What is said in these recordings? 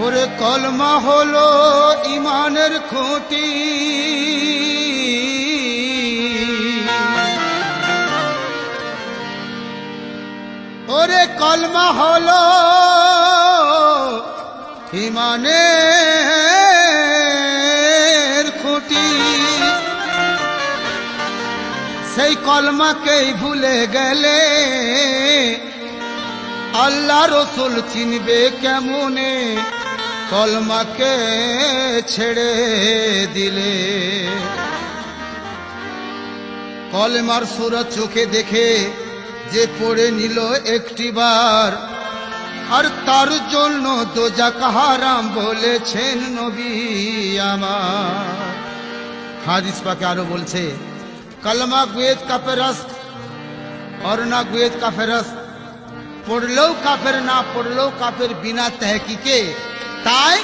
ওরে কলমা হলো ইমানের খুঁটি, ওরে কলমা হলো ইমানের খুঁটি। সেই কলমাকেই ভুলে গেলে আল্লাহ রসুল চিনবে কেমনে, কলমাকে ছেড়ে দিলে। কলমার সূরা চোখে দেখে যে পড়ে নিল একটিবার, আর তার জন্য দোজাখ হারাম বলেছেন নবী আমার। হাদিস পাকে আরো বলছে, कलमा गुएद का फेरस्त और ना गुएद का फेरस्त, पढ़लो काफिर ना पढ़लो काफिर बिना तहकीके ताई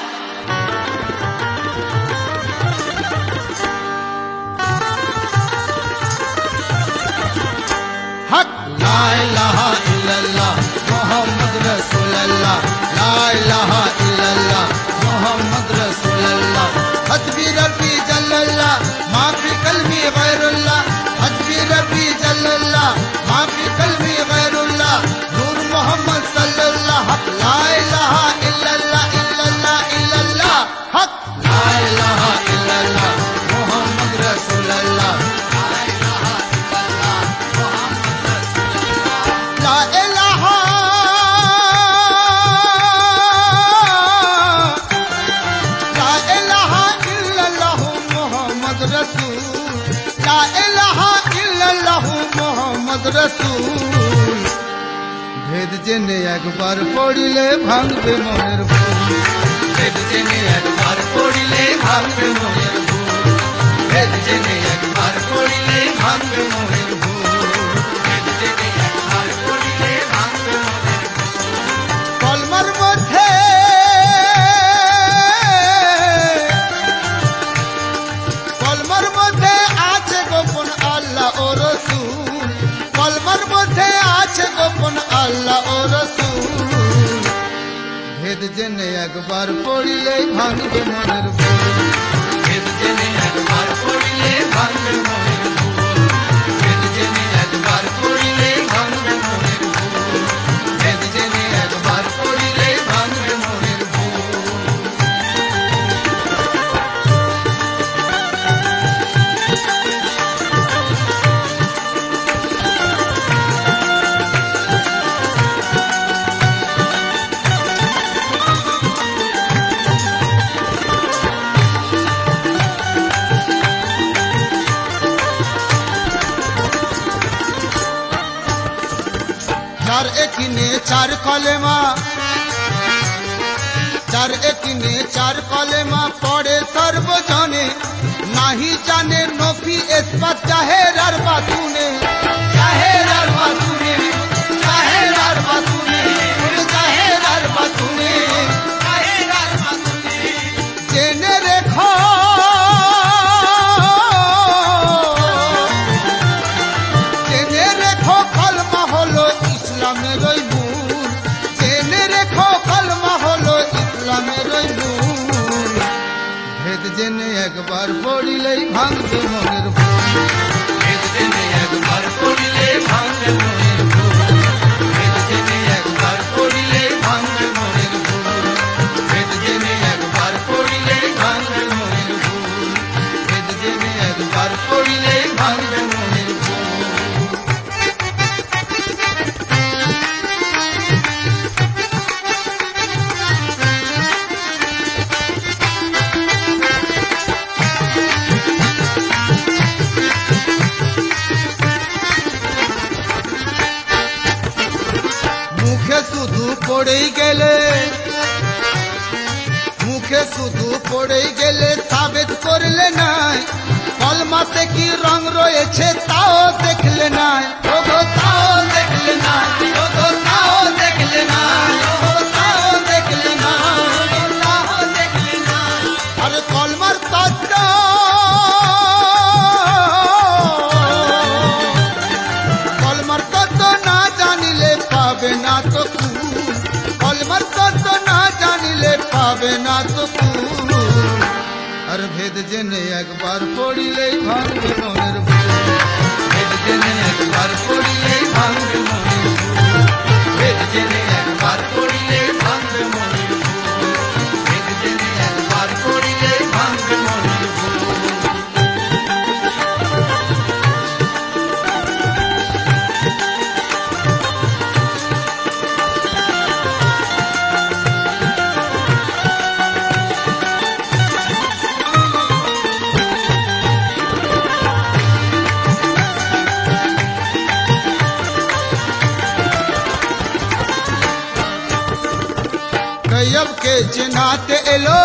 हक ला इलाहा इल्लल्लाह मोहम्मद रसूलुल्लाह, ला इलाहा इल्लल्लाह मोहम्मद रसूलुल्लाह, हस्बी रब्बी जल्लल्लाह मा फी कल्बी गैरुल्लाह, हस्बी रब्बी जल्लल्लाह मा फी कल्बी गैरुल्लाह, नूर मोहम्मद सल्लल्लाह, हक ला इलाहा इल्लल्लाह इल्लल्लाह इल्लल्लाह, हक ला इलाहा इल्लल्लाह मोहम्मद रसूलुल्लाह, ला इलाहा इल्लल्लाह मोहम्मद रसूलुल्लाह, ला इलाहा इल्लल्लाह मोहम्मद रसूल, ला इलाहा इल्लल्लाह मोहम्मद रसूल। भेद जेने एकबार पढ़िले भांगबे मनेर भूल, भेद जेने एकबार पढ़िले भांगबे मनेर भूल, भेद जेने एकबार पढ़िले भांगबे मनेर भूल, भेद जेने एकबार पढ़िले भांगबे मनेर भूल। कलमार मধ্যে কলমার মধ্যে আছে গোপন আল্লাহ ও রসূল, কলমার মধ্যে আছে গোপন আল্লাহ ও রসূল। ভেদ জেনে একবার পড়িলেই ভাঙবে মনের ভুল, ভেদ জেনে একবার পড়িলে ভাঙবে মনের ভুল, ভেদ জেনে একবার পড়িলে ভাঙবে মনের ভুল, ভেদ জেনে একবার পড়িলে ভাঙবে মনের ভুল। चार एकिने चार कलेमा, चार एकिने चार कलेमा पढ़े सर्वजने, नाही जाने नफी इस्बात जाहिर और बातुने, जाहिर और बातुने, जाहिर और बातुने, जाहिर और बातुने, जाहिर और बातुने। जेने रेखो जेने रेखो कलमा हलो इस्लामेर मूल, जेने रेखो कलमा हलो इस्लामेर मूल। भेद जेने एकबार पढ़िलेई भांगबे मनेर भूल, भेद जेने एकबार पढ़िले भांगबे मनेर भूल, भेद जेने एकबार पढ़िले भांगबे मनेर भूल, भेद जेने एकबार पढ़िले भांगबे मनेर भूल, भेद जेने एकबार पढ़िले भांगबे मनेर भूल। মুখে শুধু পড়েই গেলে, মুখে শুধু পড়েই গেলে সাবেত করলে নাই, কলমাতে কি রং রয়েছে তাও দেখলে নাই, ওগো তাও দেখলে নাই, ওগো তাও দেখলে নাই, ওগো তাও দেখলে নাই, তাও দেখলে নাই। আরে কলমার তত্ত্ব কলমার তত্ত্ব না জানিলে পাবে না তো কুল, কলমার তত্ত্ব না জানিলে পাবে না তো কুল। আর ভেদ জেনে একবার পড়িলেই ভাঙবে মনের ভুল, ভেদ জেনে একবার পড়িলেই ভাঙবে মনের ভুল, ভেদ জেনে একবার পড়িলেই ভাঙবে মনের ভুল, ভেদ জেনে একবার পড়িলেই ভাঙবে মনের ভুল। तैयब के चिनाते एलो,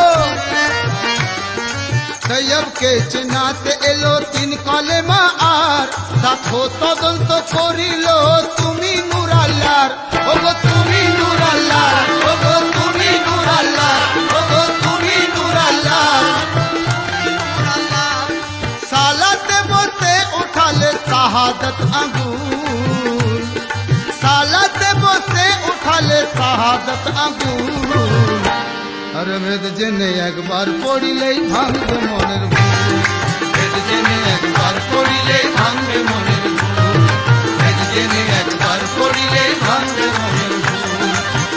तैयब के चिनाते एलो तीन कलेमा आर साथो तदন্ত করিলো তুমি নূর আল্লাহর, ওগো তুমি নূর আল্লাহর, ওগো তুমি নূর আল্লাহর, ওগো তুমি নূর আল্লাহর। সালাতে বসে উঠালে শাহাদত আঙ্গুল, সালাতে বসে উঠালে শাহাদত আঙ্গুল। আর ভেদ জেনে একবার পড়িলেই ভাঙবে মনের ভুল, ভেদ জেনে একবার পড়িলেই ভাঙবে মনের ভুল, ভেদ জেনে একবার পড়িলেই ভাঙবে মনের ভুল,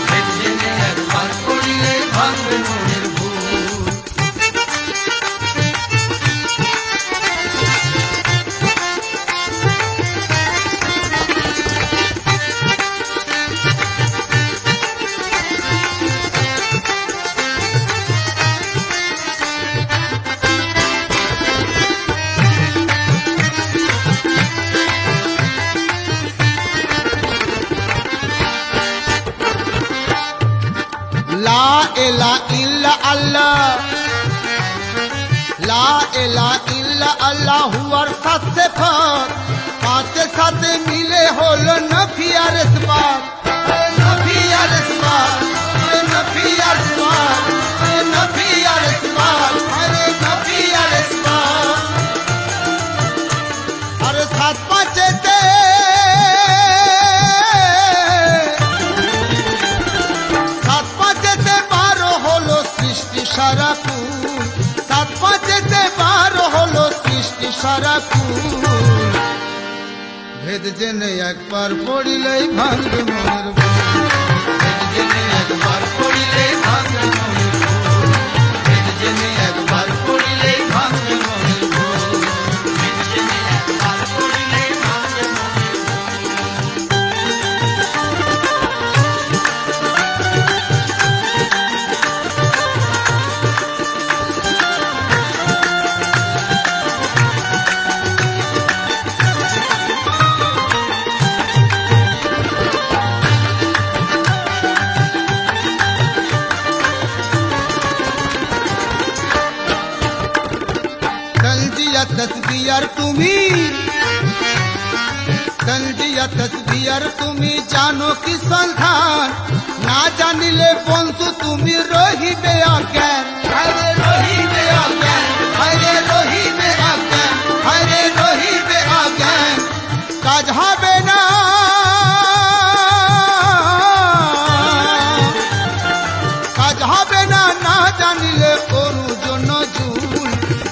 ভেদ জেনে একবার পড়িলেই ভাঙবে মনের ভুল। ला इला इल्ला अल्लाह, ला इला इल्ला अल्लाह हुआर साथ से फार, पाँच साथ मिले होलो नफी और इस्बात, नफी और इस्बात, नफी और इस्बात, नफी और इस्बात, अरे नफी और इस्बात। अरे सात पाँच ते সারা কুল, সাত পাঁচেতে বার হলো সৃষ্টি সারা কুল। ভেদ জেনে একবার পড়িলেই ভাঙবে মনের ভুল, ভেদ জেনে একবার পড়িলেই ভাঙবে মনের ভুল, ভেদ জেনে একবার পড়িলেই ভাঙবে মনের ভুল, ভেদ জেনে একবার পড়িলেই ভাঙবে মনের ভুল। तस्बीर তুমি, তঞ্জিয়া তসবির তুমি জানো কি সন্ধান, না জানিলে বন্ধু তুমি রহিবে অজ্ঞান, আরে রহিবে অজ্ঞান, আরে রহিবে অজ্ঞান, আরে রহিবে অজ্ঞান। কাজ হবে না, কাজ হবে না না জানিলে করু জন্য জুল,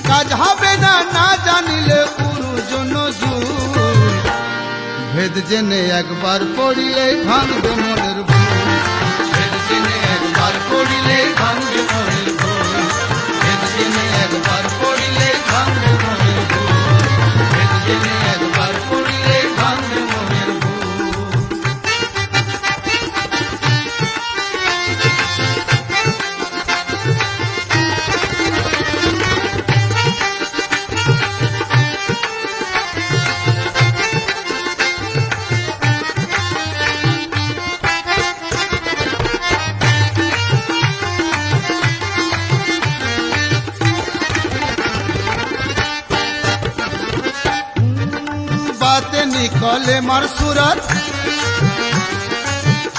কাজ হবে না না জানিলে করু জন্য জুল। ভেদ জেনে একবার পড়িলে ভাঙবে মনের ভুল, ভেদ জেনে একবার পড়িলে ভাঙবে মনের ভুল, ভেদ জেনে একবার পড়িলে ভাঙবে মনের ভুল, ভেদ জেনে একবার পড়িলে ভাঙবে মনের ভুল। बातें निकले मार सूरत,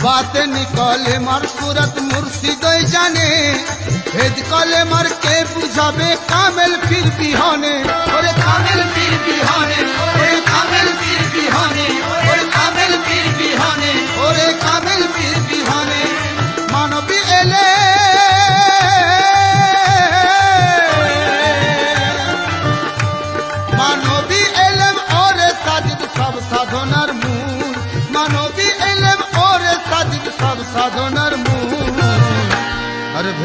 बातें निकले मार सूरत मुर्शिद जाने, भेद कले मार के बुझाबे कामेल फिर बिहाने, ओरे कामेल फिर बिहाने, ओरे कामेल फिर बिहाने, ओरे कामेल फिर बिहाने, ओरे कामेल फिर बिहाने। मानवी एले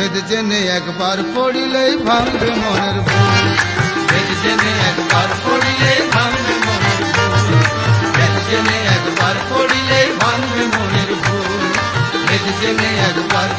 ভেদ জেনে একবার পড়িলেই ভাঙবে মনের ভুল। ভেদ জেনে একবার পড়িলে ভাঙবে মনের ভুল। ভেদ জেনে একবার পড়িলে ভাঙবে মনের ভুল। ভেদ জেনে একবার